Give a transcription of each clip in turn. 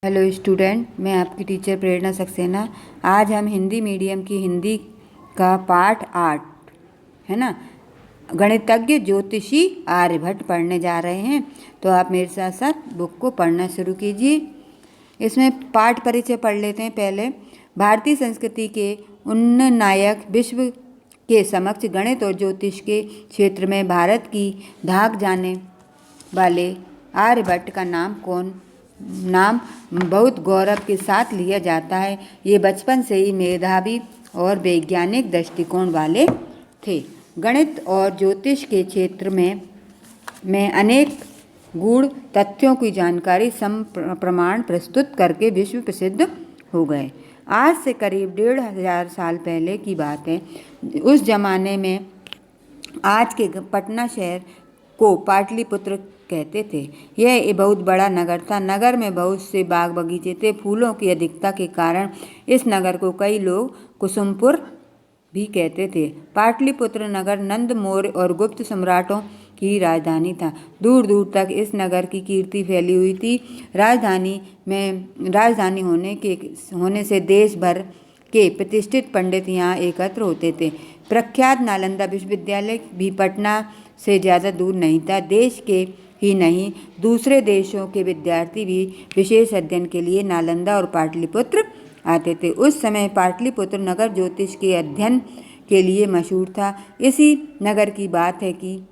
Hello student, मैं आपकी teacher प्रेरणा सक्सेना। आज हम हिंदी मीडियम की हिंदी का पाठ 8 है ना, गणितज्ञ ज्योतिषी आर्यभट्ट पढ़ने जा रहे हैं। तो आप मेरे साथ साथ बुक को पढ़ना शुरू कीजिए। इसमें पाठ परिचय पढ़ लेते हैं। पहले भारतीय संस्कृति के उन नायक विश्व के समक्ष गणित और ज्योतिष के क्षेत्र में भारत की धाक जाने वाले आर्यभट्ट का नाम बहुत गौरव के साथ लिया जाता है। ये बचपन से ही मेधावी और वैज्ञानिक दृष्टिकोण वाले थे। गणित और ज्योतिष के क्षेत्र में अनेक गूढ़ तथ्यों की जानकारी प्रमाण प्रस्तुत करके विश्व प्रसिद्ध हो गए। आज से करीब 1500 साल पहले की बात है। उस जमाने में आज के पटना शहर को पाटलिपुत्र कहते थे। यह बहुत बड़ा नगर था। नगर में बहुत से बाग बगीचे थे। फूलों की अधिकता के कारण इस नगर को कई लोग कुसुमपुर भी कहते थे। पाटलिपुत्र नगर नंद, मौर्य और गुप्त सम्राटों की राजधानी था। दूर दूर तक इस नगर की कीर्ति फैली हुई थी। राजधानी होने से देश भर के प्रतिष्ठित पंडित यहाँ एकत्र होते थे। प्रख्यात नालंदा विश्वविद्यालय भी पटना से ज़्यादा दूर नहीं था। देश के ही नहीं, दूसरे देशों के विद्यार्थी भी विशेष अध्ययन के लिए नालंदा और पाटलिपुत्र आते थे। उस समय पाटलिपुत्र नगर ज्योतिष के अध्ययन के लिए मशहूर था। इसी नगर की बात है कि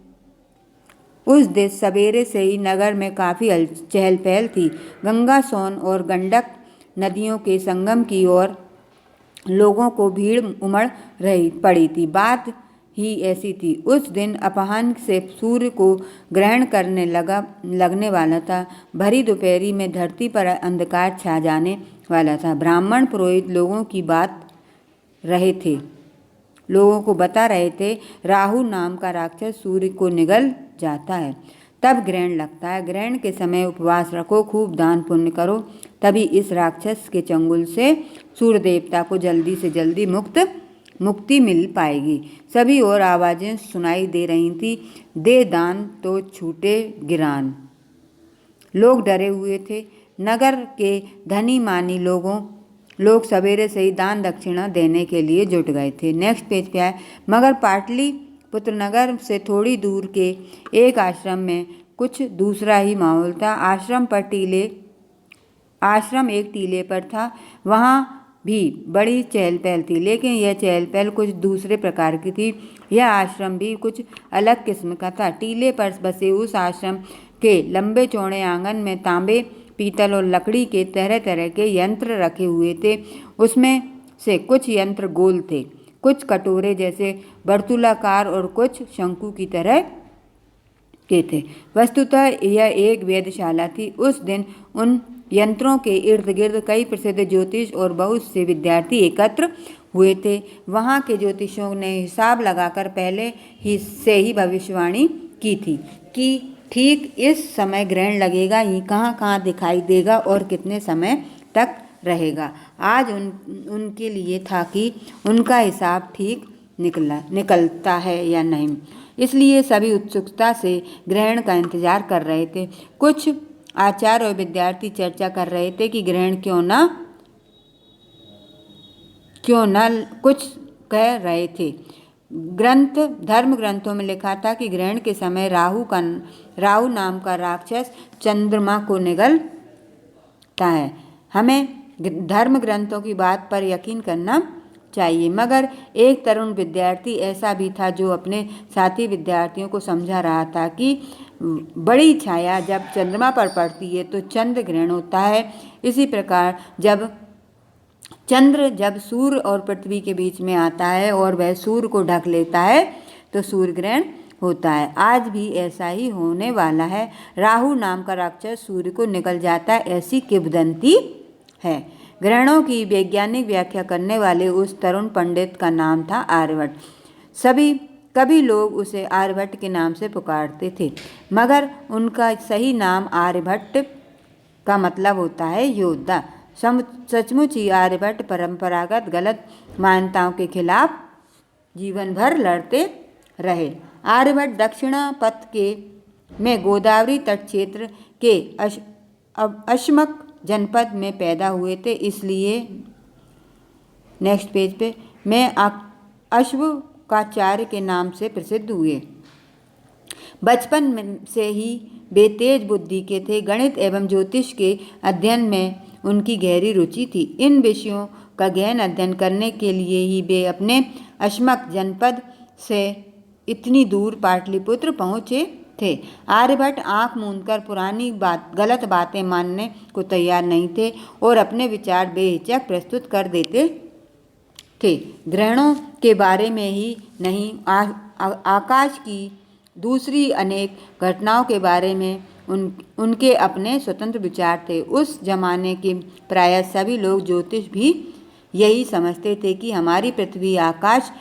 उस दिन सवेरे से ही नगर में काफ़ी चहल पहल थी। गंगा, सोन और गंडक नदियों के संगम की ओर लोगों को भीड़ उमड़ पड़ी थी। बात ही ऐसी थी। उस दिन अपराह्न से सूर्य को ग्रहण लगने वाला था। भरी दोपहरी में धरती पर अंधकार छा जाने वाला था। ब्राह्मण पुरोहित लोगों को बता रहे थे, राहु नाम का राक्षस सूर्य को निगल जाता है, तब ग्रहण लगता है। ग्रहण के समय उपवास रखो, खूब दान पुण्य करो, तभी इस राक्षस के चंगुल से सूर्य देवता को जल्दी से जल्दी मुक्ति मिल पाएगी। सभी और आवाज़ें सुनाई दे रही थी, दे दान तो छूटे गिरान। लोग डरे हुए थे। नगर के धनी मानी लोग सवेरे से ही दान दक्षिणा देने के लिए जुट गए थे। नेक्स्ट पेज पे आए। मगर पाटलिपुत्र नगर से थोड़ी दूर के एक आश्रम में कुछ दूसरा ही माहौल था। आश्रम एक टीले पर था। वहाँ भी बड़ी चहल पहल थी, लेकिन यह चहल पहल कुछ दूसरे प्रकार की थी। यह आश्रम भी कुछ अलग किस्म का था। टीले पर बसे उस आश्रम के लंबे चौड़े आंगन में तांबे, पीतल और लकड़ी के तरह तरह के यंत्र रखे हुए थे। उसमें से कुछ यंत्र गोल थे, कुछ कटोरे जैसे वर्तुलाकार और कुछ शंकु की तरह के थे। वस्तुतः यह एक वेधशाला थी। उस दिन उन यंत्रों के इर्द गिर्द कई प्रसिद्ध ज्योतिष और बहुत से विद्यार्थी एकत्र हुए थे। वहाँ के ज्योतिषों ने हिसाब लगाकर पहले से ही भविष्यवाणी की थी कि ठीक इस समय ग्रहण लगेगा, ये कहाँ दिखाई देगा और कितने समय तक रहेगा। आज उनके लिए था कि उनका हिसाब ठीक निकलता है या नहीं। इसलिए सभी उत्सुकता से ग्रहण का इंतजार कर रहे थे। कुछ आचार्य और विद्यार्थी चर्चा कर रहे थे कि ग्रहण क्यों न कुछ कह रहे थे। धर्म ग्रंथों में लिखा था कि ग्रहण के समय राहु नाम का राक्षस चंद्रमा को निगलता है। हमें धर्म ग्रंथों की बात पर यकीन करना चाहिए। मगर एक तरुण विद्यार्थी ऐसा भी था जो अपने साथी विद्यार्थियों को समझा रहा था कि बड़ी छाया जब चंद्रमा पर पड़ती है तो चंद्र ग्रहण होता है। इसी प्रकार जब सूर्य और पृथ्वी के बीच में आता है और वह सूर्य को ढक लेता है तो सूर्य ग्रहण होता है। आज भी ऐसा ही होने वाला है। राहु नाम का राक्षस सूर्य को निगल जाता है, ऐसी किंवदंती है। ग्रहणों की वैज्ञानिक व्याख्या करने वाले उस तरुण पंडित का नाम था आर्यभट्ट। कभी लोग उसे आर्यभट्ट के नाम से पुकारते थे, मगर उनका सही नाम आर्यभट्ट का मतलब होता है योद्धा। सचमुच ही आर्यभट्ट परंपरागत गलत मान्यताओं के खिलाफ जीवन भर लड़ते रहे। आर्यभट्ट दक्षिणा पथ में गोदावरी तट क्षेत्र के अश्मक जनपद में पैदा हुए थे, इसलिए नेक्स्ट पेज पे मैं अश्वकाचार्य के नाम से प्रसिद्ध हुए। बचपन से ही वे तेज बुद्धि के थे। गणित एवं ज्योतिष के अध्ययन में उनकी गहरी रुचि थी। इन विषयों का गहन अध्ययन करने के लिए ही वे अपने अश्मक जनपद से इतनी दूर पाटलिपुत्र पहुँचे थे। आर्यभट्ट आंख मूंदकर पुरानी गलत बातें मानने को तैयार नहीं थे और अपने विचार बेहिचक प्रस्तुत कर देते थे। ग्रहणों के बारे में ही नहीं, आकाश की दूसरी अनेक घटनाओं के बारे में उनके अपने स्वतंत्र विचार थे। उस जमाने के प्रायः सभी लोग, ज्योतिष भी यही समझते थे कि हमारी पृथ्वी आकाश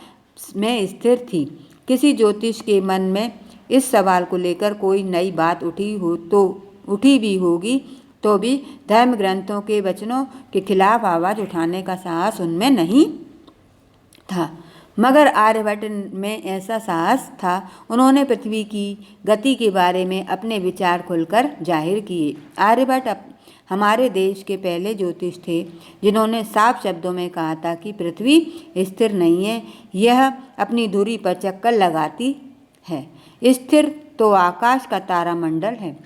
में स्थिर थी। किसी ज्योतिष के मन में इस सवाल को लेकर कोई नई बात उठी भी होगी तो भी धर्म ग्रंथों के वचनों के खिलाफ आवाज़ उठाने का साहस उनमें नहीं था। मगर आर्यभट्ट में ऐसा साहस था। उन्होंने पृथ्वी की गति के बारे में अपने विचार खुलकर जाहिर किए। आर्यभट्ट हमारे देश के पहले ज्योतिष थे जिन्होंने साफ शब्दों में कहा था कि पृथ्वी स्थिर नहीं है, यह अपनी धुरी पर चक्कर लगाती है। स्थिर तो आकाश का तारामंडल है।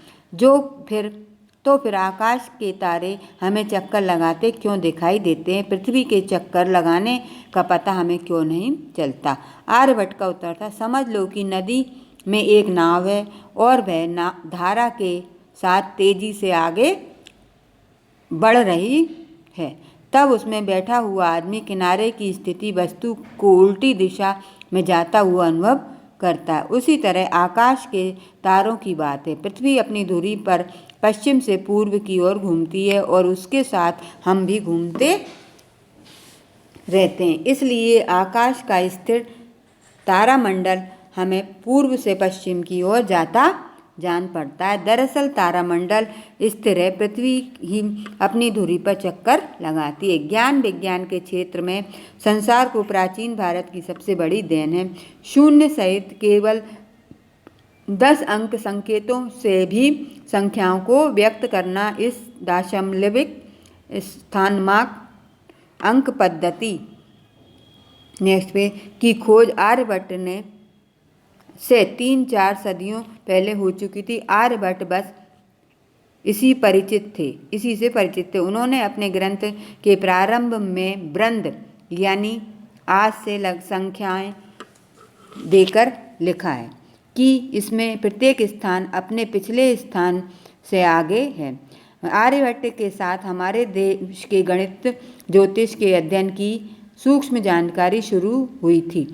तो फिर आकाश के तारे हमें चक्कर लगाते क्यों दिखाई देते हैं? पृथ्वी के चक्कर लगाने का पता हमें क्यों नहीं चलता? आर्यभट्ट का उत्तर था, समझ लो कि नदी में एक नाव है और वह धारा के साथ तेजी से आगे बढ़ रही है। तब उसमें बैठा हुआ आदमी किनारे की स्थिति वस्तु को उल्टी दिशा में जाता हुआ अनुभव करता है। उसी तरह आकाश के तारों की बात है। पृथ्वी अपनी धुरी पर पश्चिम से पूर्व की ओर घूमती है और उसके साथ हम भी घूमते रहते हैं। इसलिए आकाश का स्थिर तारामंडल हमें पूर्व से पश्चिम की ओर जाता जान पड़ता है। दरअसल तारामंडल स्थिर है, पृथ्वी ही अपनी धुरी पर चक्कर लगाती है। ज्ञान विज्ञान के क्षेत्र में संसार को प्राचीन भारत की सबसे बड़ी देन है। शून्य सहित केवल 10 अंक संकेतों से भी संख्याओं को व्यक्त करना इस दशमलविक स्थानमाक अंक पद्धति नेक्स्ट पे की खोज आर्यभट्ट ने से 3-4 सदियों पहले हो चुकी थी। आर्यभट्ट बस इसी से परिचित थे। उन्होंने अपने ग्रंथ के प्रारंभ में वृंद यानी आज से संख्याएं देकर लिखा है कि इसमें प्रत्येक स्थान अपने पिछले स्थान से आगे है। आर्यभट्ट के साथ हमारे देश के गणित ज्योतिष के अध्ययन की सूक्ष्म जानकारी शुरू हुई थी,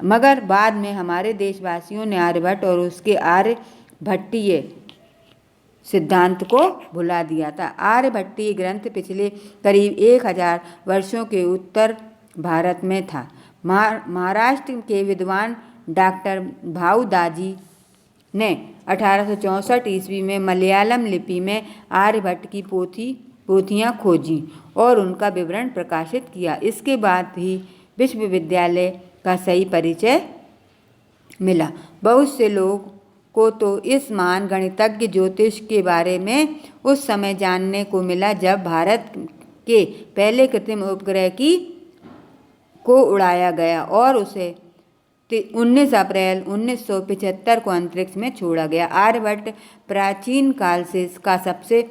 मगर बाद में हमारे देशवासियों ने आर्यभट्ट और उसके आर्यभट्टीय सिद्धांत को भुला दिया था। आर्यभट्टीय ग्रंथ पिछले करीब 1000 वर्षों के उत्तर भारत में था। महाराष्ट्र के विद्वान डॉक्टर भाऊ दाजी ने 1864 ईस्वी में मलयालम लिपि में आर्यभट्ट की पोथियाँ खोजी और उनका विवरण प्रकाशित किया। इसके बाद ही विश्वविद्यालय का सही परिचय मिला। बहुत से लोग को तो इस महान गणितज्ञ ज्योतिष के बारे में उस समय जानने को मिला जब भारत के पहले कृत्रिम उपग्रह को उड़ाया गया और उसे 19 अप्रैल 1975 को अंतरिक्ष में छोड़ा गया। आर्यभट्ट प्राचीन काल से इसका सबसे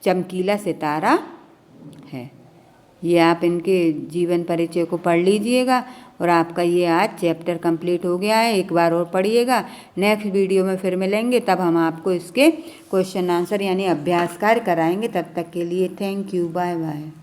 चमकीला सितारा है। ये आप इनके जीवन परिचय को पढ़ लीजिएगा और आपका ये आज चैप्टर कंप्लीट हो गया है। एक बार और पढ़िएगा। नेक्स्ट वीडियो में फिर मिलेंगे, तब हम आपको इसके क्वेश्चन आंसर यानी अभ्यास कार्य कराएंगे। तब तक के लिए थैंक यू, बाय बाय।